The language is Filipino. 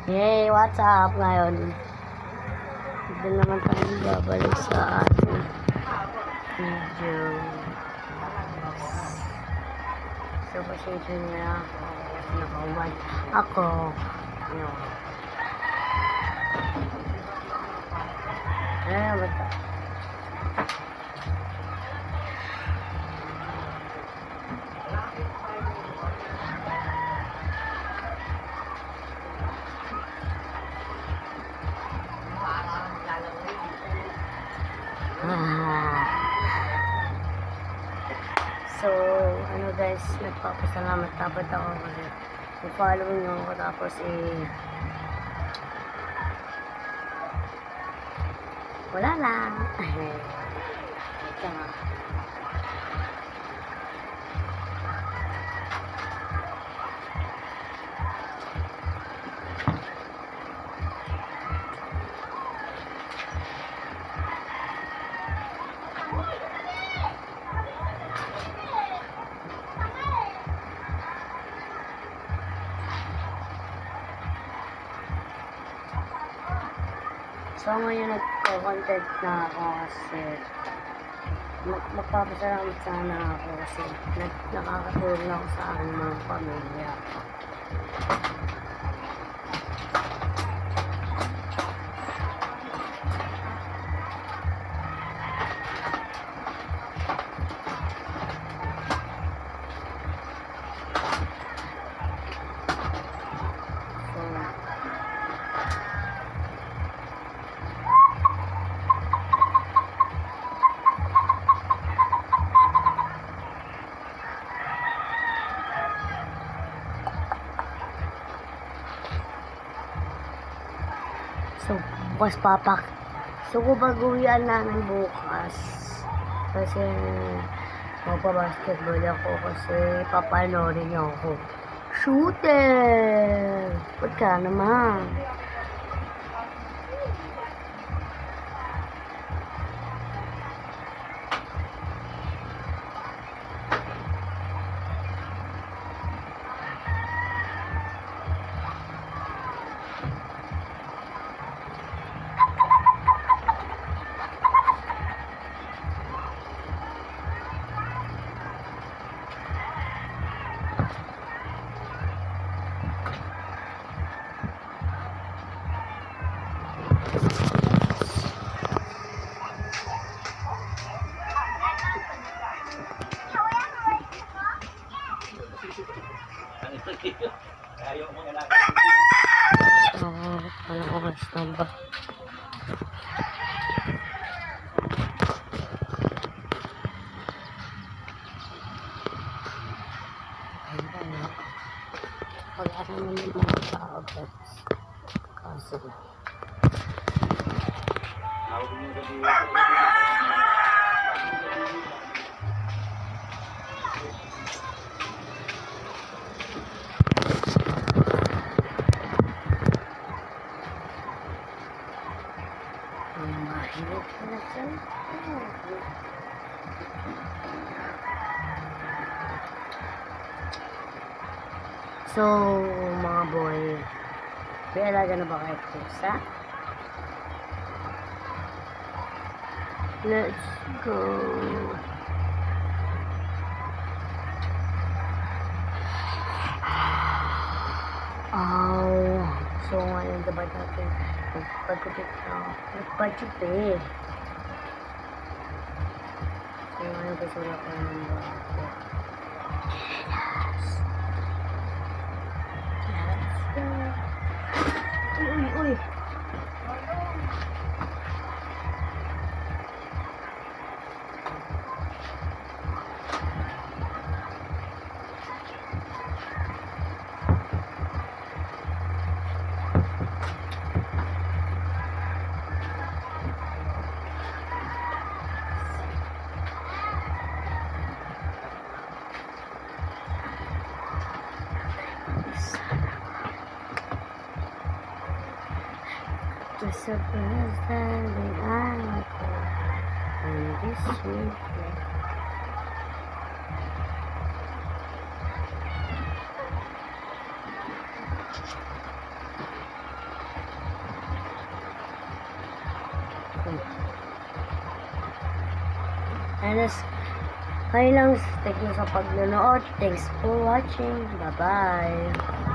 Hey, what's up ngayon? Hindi naman tayo babalik sa ating video. So, pasensya niya ako kasi nakaumad ako. Ano ba ito? So, ano guys, nagpapasalamat dapat ako kasi i-follow nyo ako tapos wala lang. Ito nga. So, ngayon nagko-content na ako kasi magpapasalamat sana ako kasi nakakatulong ako sa aking mga pamilya. So, baguyan namin bukas kasi magpa-basketball ako kasi papanorin niyo ako. Shooter! Ba't ka naman? Ano oras na ba? Wala naman yung mga tao guys. Kasi mahirap na siya. So, mga boy, may alaga na ba kayo pusa? Let's go! So ngayon dapat natin magpagupit na magpagupit. So ngayon basura ko ng mga ko. Uy! Sa pagsasabihan ko ang diswerte. And kayo lang, thank you sa pagnanood. Thanks for watching. Bye-bye.